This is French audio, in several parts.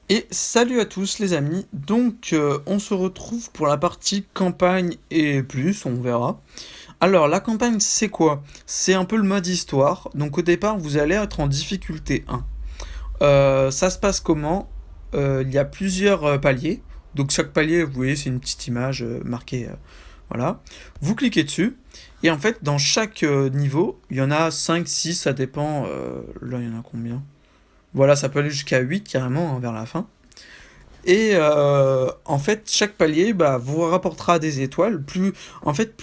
Et salut à tous les amis, donc on se retrouve pour la partie campagne et plus, on verra. Alors la campagne c'est quoi? C'est un peu le mode histoire, donc au départ vous allez être en difficulté 1. Ça se passe comment? Il y a plusieurs paliers, donc chaque palier vous voyez c'est une petite image marquée, voilà. Vous cliquez dessus, et en fait dans chaque niveau, il y en a 5, 6, ça dépend, là il y en a combien? Voilà, ça peut aller jusqu'à 8 carrément hein, vers la fin. Et en fait, chaque palier bah, vous rapportera des étoiles. Plus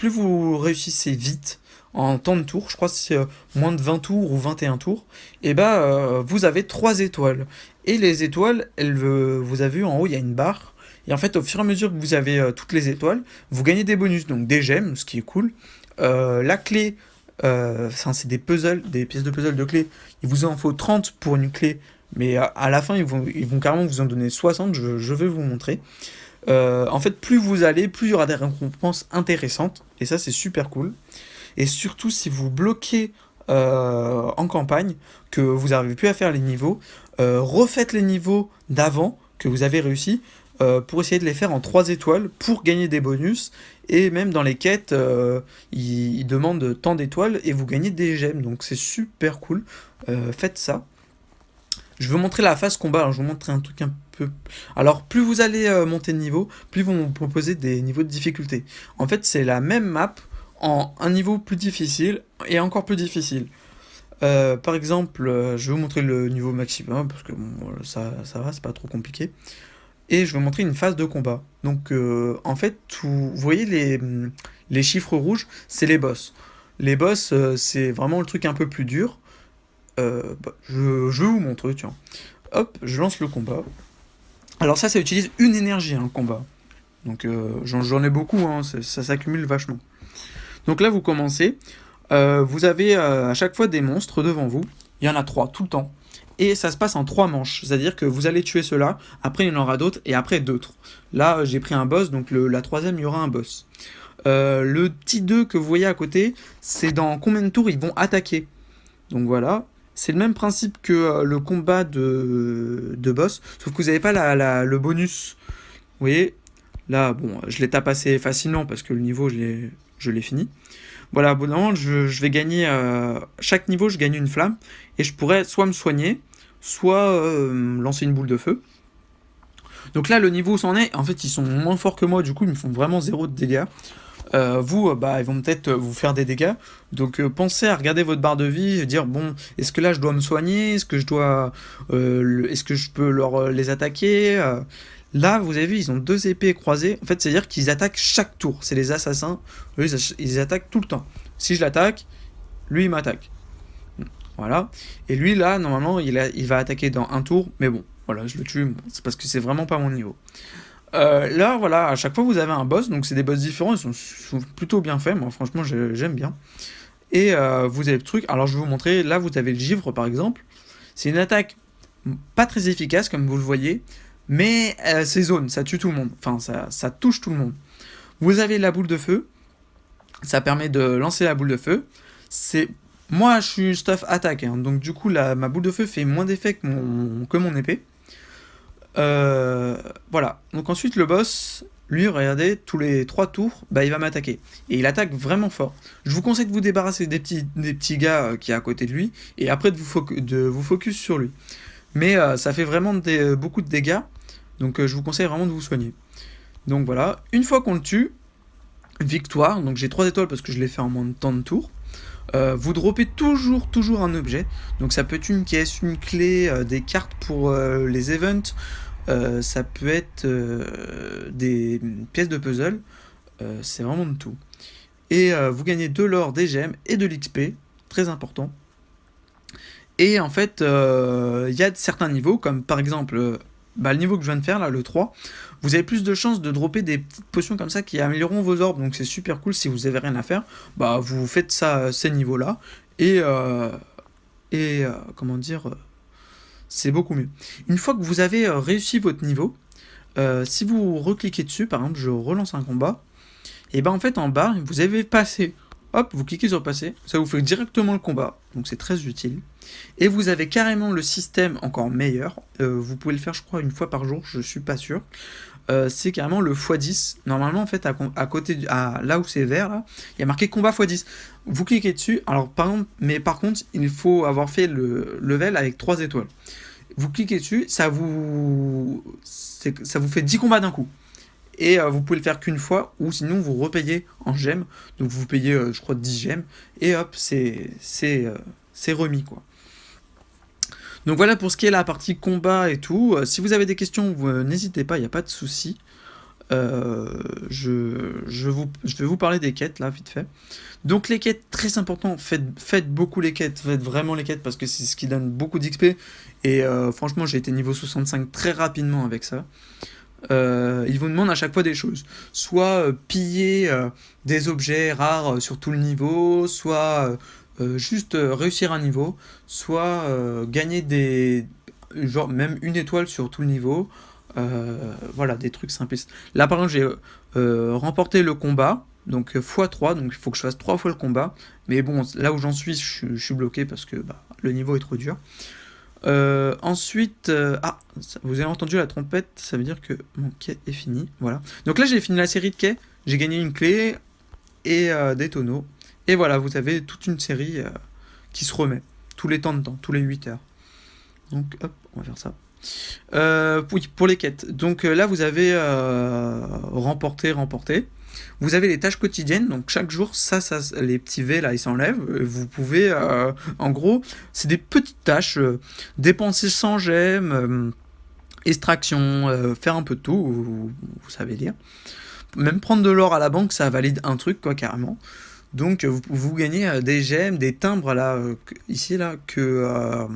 vous réussissez vite en temps de tour, je crois que c'est moins de 20 tours ou 21 tours, et bah vous avez 3 étoiles. Et les étoiles, vous avez vu en haut, il y a une barre. Et en fait, au fur et à mesure que vous avez toutes les étoiles, vous gagnez des bonus, donc des gemmes, ce qui est cool. La clé, c'est des puzzles, des pièces de puzzle de clé. Il vous en faut 30 pour une clé, mais à la fin, ils vont carrément vous en donner 60, je vais vous montrer. En fait, plus vous allez, plus il y aura des récompenses intéressantes, et ça, c'est super cool. Et surtout, si vous bloquez en campagne, que vous n'arrivez plus à faire les niveaux, refaites les niveaux d'avant que vous avez réussi pour essayer de les faire en 3 étoiles pour gagner des bonus. Et même dans les quêtes, ils demandent tant d'étoiles et vous gagnez des gemmes. Donc c'est super cool. Faites ça. Je vais vous montrer la phase combat. Alors, je vais vous montrer un truc un peu. Alors, plus vous allez monter de niveau, plus ils vont vous proposer des niveaux de difficulté. En fait, c'est la même map en un niveau plus difficile et encore plus difficile. Par exemple, je vais vous montrer le niveau maximum parce que bon, ça va, c'est pas trop compliqué. Et je vais vous montrer une phase de combat. Donc, en fait, vous voyez les chiffres rouges, c'est les boss. Les boss, c'est vraiment le truc un peu plus dur. Je vais vous montrer, tiens. Hop, je lance le combat. Alors ça utilise une énergie, hein, le combat. Donc j'en ai beaucoup, hein, ça s'accumule vachement. Donc là, vous commencez. Vous avez à chaque fois des monstres devant vous. Il y en a 3 tout le temps. Et ça se passe en 3 manches. C'est-à-dire que vous allez tuer ceux-là, après il y en aura d'autres, et après d'autres. Là, j'ai pris un boss, donc la troisième, il y aura un boss. Le petit 2 que vous voyez à côté, c'est dans combien de tours ils vont attaquer. Donc voilà, c'est le même principe que le combat de boss, sauf que vous n'avez pas le bonus. Vous voyez, là, bon, je l'ai tapassé facilement parce que le niveau, je l'ai fini. Voilà, au bout d'un moment, je vais gagner. Chaque niveau, je gagne une flamme et je pourrais soit me soigner, soit lancer une boule de feu. Donc là, le niveau où c'en est, en fait, ils sont moins forts que moi, du coup, ils me font vraiment zéro de dégâts. Bah, ils vont peut-être vous faire des dégâts. Donc, pensez à regarder votre barre de vie et dire bon, est-ce que là je dois me soigner? Est-ce que je peux les attaquer? Là, vous avez vu, ils ont 2 épées croisées. En fait, c'est-à-dire qu'ils attaquent chaque tour. C'est les assassins. Eux, ils attaquent tout le temps. Si je l'attaque, lui, il m'attaque. Voilà. Et lui, là, normalement, il va attaquer dans un tour. Mais bon, voilà, je le tue. Bon, c'est parce que c'est vraiment pas mon niveau. Là, voilà, à chaque fois vous avez un boss, donc c'est des boss différents, sont plutôt bien faits, moi franchement j'aime bien. Et vous avez le truc, alors je vais vous montrer, là vous avez le givre par exemple, c'est une attaque pas très efficace comme vous le voyez, mais c'est zone, ça tue tout le monde, enfin ça touche tout le monde. Vous avez la boule de feu, ça permet de lancer la boule de feu, c'est... Moi je suis stuff attaque, hein, donc du coup ma boule de feu fait moins d'effet que mon épée. Euh, voilà. Donc ensuite le boss, lui, regardez, tous les 3 tours, bah il va m'attaquer. Et il attaque vraiment fort. Je vous conseille de vous débarrasser des petits gars qui est à côté de lui, et après de vous focus sur lui. Mais ça fait vraiment beaucoup de dégâts, donc je vous conseille vraiment de vous soigner. Donc voilà, une fois qu'on le tue, victoire, donc j'ai 3 étoiles parce que je l'ai fait en moins de temps de tour. Vous droppez toujours un objet. Donc ça peut être une caisse, une clé, des cartes pour les events. Ça peut être des pièces de puzzle. C'est vraiment de tout. Et vous gagnez de l'or, des gemmes et de l'XP. Très important. Et en fait, il y a certains niveaux, comme par exemple le niveau que je viens de faire, là, le 3, vous avez plus de chances de dropper des petites potions comme ça qui amélioreront vos orbes. Donc c'est super cool si vous avez rien à faire. Bah vous faites ça, ces niveaux-là. Et, comment dire, c'est beaucoup mieux. Une fois que vous avez réussi votre niveau, si vous recliquez dessus, par exemple, je relance un combat, et ben en fait en bas, vous avez passé. Hop, vous cliquez sur passer, ça vous fait directement le combat. donc c'est très utile. Et vous avez carrément le système encore meilleur, vous pouvez le faire je crois une fois par jour, je suis pas sûr. C'est carrément le x10. Normalement, en fait, à côté, là où c'est vert, là, il y a marqué combat x10. Vous cliquez dessus. Alors, par contre, il faut avoir fait le level avec 3 étoiles. Vous cliquez dessus, ça vous fait 10 combats d'un coup. Et vous pouvez le faire qu'une fois, ou sinon vous repayez en gemmes. Donc vous payez, je crois, 10 gemmes. Et hop, c'est remis, quoi. Donc voilà pour ce qui est la partie combat et tout. Si vous avez des questions, n'hésitez pas, il n'y a pas de souci. Je vais vous parler des quêtes là, vite fait. Donc les quêtes, très important, faites beaucoup les quêtes, faites vraiment les quêtes parce que c'est ce qui donne beaucoup d'XP. Et franchement, j'ai été niveau 65 très rapidement avec ça. Ils vous demandent à chaque fois des choses. Soit piller des objets rares sur tout le niveau, soit juste réussir un niveau, soit gagner genre même une étoile sur tout le niveau. Voilà, des trucs simplistes. Là, par exemple, j'ai remporté le combat, donc x3, donc il faut que je fasse 3 fois le combat. Mais bon, là où j'en suis, je suis bloqué parce que le niveau est trop dur. Ensuite, vous avez entendu la trompette, ça veut dire que mon quai est fini. Voilà. Donc là, j'ai fini la série de quais. J'ai gagné une clé et des tonneaux. Et voilà, vous avez toute une série qui se remet tous les temps de temps, tous les 8 heures. Donc hop, on va faire ça. Oui, pour les quêtes. Donc là, vous avez remporté. Vous avez les tâches quotidiennes, donc chaque jour, les petits V là, ils s'enlèvent. Vous pouvez, en gros, c'est des petites tâches, dépenser 100 gemmes, extraction, faire un peu de tout, vous savez lire. Même prendre de l'or à la banque, ça valide un truc, quoi, carrément. Donc vous gagnez des gemmes, des timbres là, ici là, que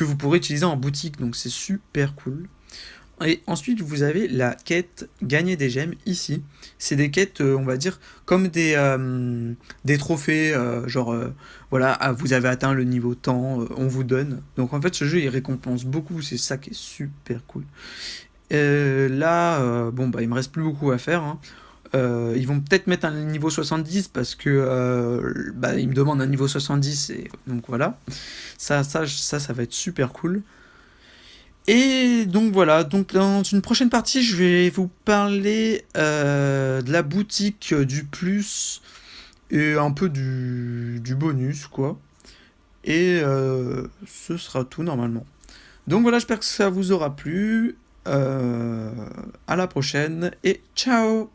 vous pourrez utiliser en boutique, donc c'est super cool. Et ensuite, vous avez la quête gagner des gemmes ici. C'est des quêtes, on va dire, comme des trophées, genre, voilà, vous avez atteint le niveau temps, on vous donne. Donc en fait, ce jeu, il récompense beaucoup, c'est ça qui est super cool. Là, bon, il me reste plus beaucoup à faire, hein. Ils vont peut-être mettre un niveau 70 parce que ils me demandent un niveau 70 et donc voilà. Ça va être super cool. Et donc voilà, donc dans une prochaine partie, je vais vous parler de la boutique du plus et un peu du bonus, quoi. Et ce sera tout normalement. Donc voilà, j'espère que ça vous aura plu. À la prochaine et ciao!